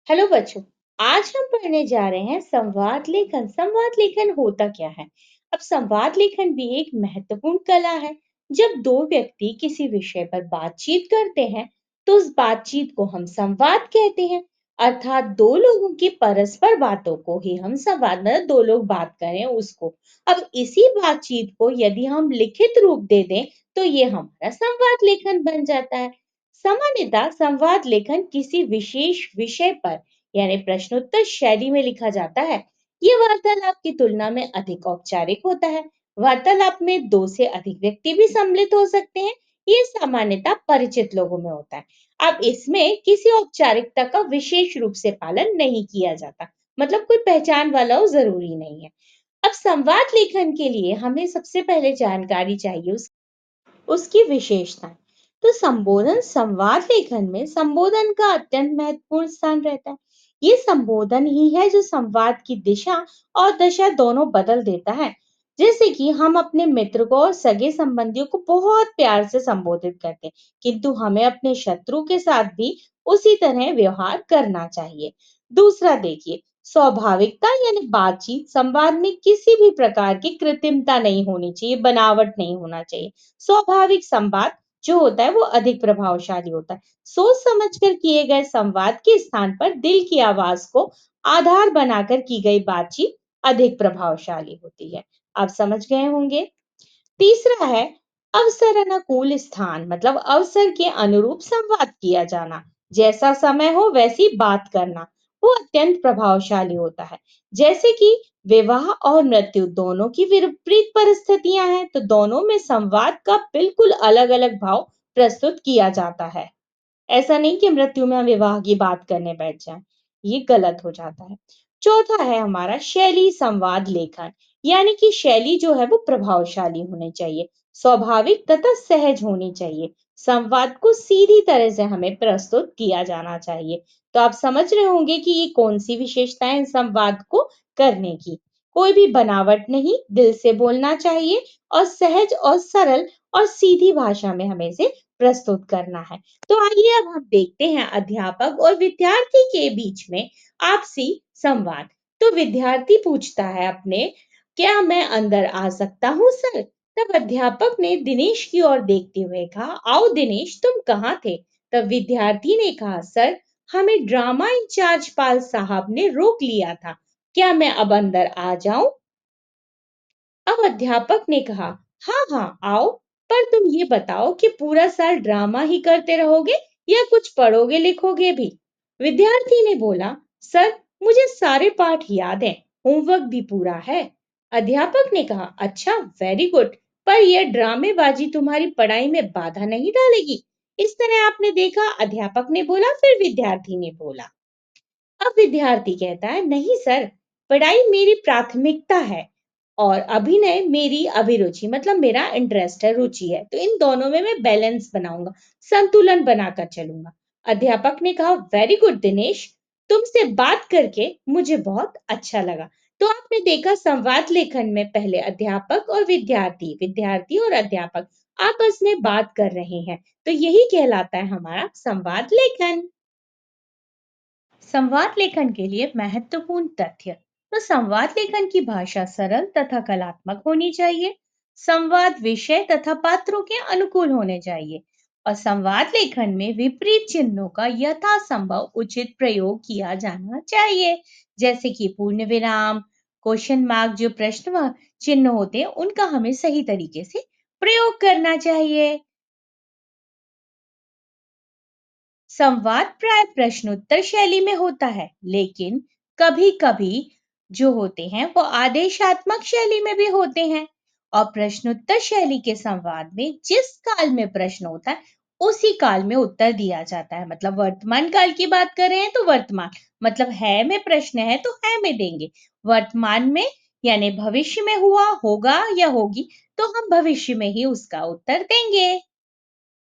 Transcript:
Hello बच्चों। आज हम पढ़ने जा रहे हैं संवाद लेखन। संवाद लेखन होता क्या है? अब संवाद लेखन भी एक महत्वपूर्ण कला है। जब दो व्यक्ति किसी विषय पर बातचीत करते हैं तो उस बातचीत को हम संवाद कहते हैं। अर्थात दो लोगों की परस्पर बातों को ही हम संवाद, मतलब दो लोग बात करें उसको। अब इसी बातचीत को यदि हम लिखित रूप दे दें तो ये हमारा संवाद लेखन बन जाता है। सामान्यतः संवाद लेखन किसी विशेष विषय पर यानी प्रश्नोत्तर शैली में लिखा जाता है। ये वार्तालाप की तुलना में अधिक औपचारिक होता है। वार्तालाप में दो से अधिक व्यक्ति भी सम्मिलित हो सकते हैं। ये सामान्यतः परिचित लोगों में होता है। अब इसमें किसी औपचारिकता का विशेष रूप से पालन नहीं किया जाता, मतलब कोई पहचान वाला हो जरूरी नहीं है। अब संवाद लेखन के लिए हमें सबसे पहले जानकारी चाहिए उसकी विशेषताएं। तो संबोधन संवाद लेखन में संबोधन का अत्यंत महत्वपूर्ण स्थान रहता है। ये संबोधन ही है जो संवाद की दिशा और दशा दोनों बदल देता है। जैसे कि हम अपने मित्र को और सगे संबंधियों को बहुत प्यार से संबोधित करते हैं, किंतु हमें अपने शत्रु के साथ भी उसी तरह व्यवहार करना चाहिए। दूसरा देखिए, स्वाभाविकता यानी बातचीत संवाद में किसी भी प्रकार की कृत्रिमता नहीं होनी चाहिए, बनावट नहीं होना चाहिए। स्वाभाविक संवाद जो होता है वो अधिक प्रभावशाली होता है। सोच समझकर किए गए संवाद के स्थान पर दिल की आवाज को आधार बनाकर की गई बातचीत अधिक प्रभावशाली होती है। आप समझ गए होंगे। तीसरा है अवसर अनुकूल स्थान, मतलब अवसर के अनुरूप संवाद किया जाना। जैसा समय हो वैसी बात करना वो अत्यंत प्रभावशाली होता है। जैसे कि विवाह और मृत्यु दोनों की विपरीत परिस्थितियां हैं, तो दोनों में संवाद का बिल्कुल अलग अलग भाव प्रस्तुत किया जाता है। ऐसा नहीं कि मृत्यु में हम विवाह की बात करने बैठ जाएं, ये गलत हो जाता है। चौथा है हमारा शैली संवाद लेखन, यानी कि शैली जो है वो प्रभावशाली होनी चाहिए, स्वाभाविक तथा सहज होनी चाहिए। संवाद को सीधी तरह से हमें प्रस्तुत किया जाना चाहिए। तो आप समझ रहे होंगे कि ये कौन सी विशेषताएं हैं संवाद को करने की। कोई भी बनावट नहीं, दिल से बोलना चाहिए और सहज और सरल और सीधी भाषा में हमें इसे प्रस्तुत करना है। तो आइए अब हम देखते हैं अध्यापक और विद्यार्थी के बीच में आपसी संवाद। तो विद्यार्थी पूछता है अपने, क्या मैं अंदर आ सकता हूँ सर? तब अध्यापक ने दिनेश की ओर देखते हुए कहा, आओ दिनेश, तुम कहाँ थे? तब विद्यार्थी ने कहा, सर हमें ड्रामा इंचार्ज पाल साहब ने रोक लिया था, क्या मैं अब अंदर आ जाऊं? अब अध्यापक ने कहा, हाँ हाँ आओ, पर तुम ये बताओ कि पूरा साल ड्रामा ही करते रहोगे या कुछ पढ़ोगे लिखोगे भी? विद्यार्थी ने बोला, सर मुझे सारे पाठ याद हैं, होमवर्क भी पूरा है। अध्यापक ने कहा, अच्छा वेरी गुड, पर यह ड्रामेबाजी तुम्हारी पढ़ाई में बाधा नहीं डालेगी? इस तरह आपने देखा, अध्यापक ने बोला, फिर विद्यार्थी ने बोला। अब विद्यार्थी कहता है, नहीं सर, पढ़ाई मेरी प्राथमिकता है और अभिनय मेरी अभिरुचि, मतलब मेरा इंटरेस्ट है, रुचि है। तो इन दोनों में मैं बैलेंस बनाऊंगा, संतुलन बनाकर चलूंगा। अध्यापक ने कहा, वेरी गुड दिनेश, तुमसे बात करके मुझे बहुत अच्छा लगा। तो आपने देखा संवाद लेखन में पहले अध्यापक और विद्यार्थी, विद्यार्थी और अध्यापक आपस में बात कर रहे हैं। तो यही कहलाता है हमारा संवाद लेखन। संवाद लेखन के लिए महत्वपूर्ण तथ्य। तो संवाद लेखन की भाषा सरल तथा कलात्मक होनी चाहिए। संवाद विषय तथा पात्रों के अनुकूल होने चाहिए और संवाद लेखन में विपरीत चिन्हों का यथासंभव उचित प्रयोग किया जाना चाहिए। जैसे कि पूर्ण विराम, क्वेश्चन मार्क, जो प्रश्न चिन्ह होते हैं उनका हमें सही तरीके से प्रयोग करना चाहिए। संवाद प्राय प्रश्नोत्तर शैली में होता है, लेकिन कभी-कभी जो होते हैं वो आदेशात्मक शैली में भी होते हैं। और प्रश्नोत्तर शैली के संवाद में जिस काल में प्रश्न होता है उसी काल में उत्तर दिया जाता है। मतलब वर्तमान काल की बात कर रहे हैं तो वर्तमान, मतलब है में प्रश्न है तो है में देंगे। वर्तमान में यानी भविष्य में हुआ, होगा या होगी, तो हम भविष्य में ही उसका उत्तर देंगे।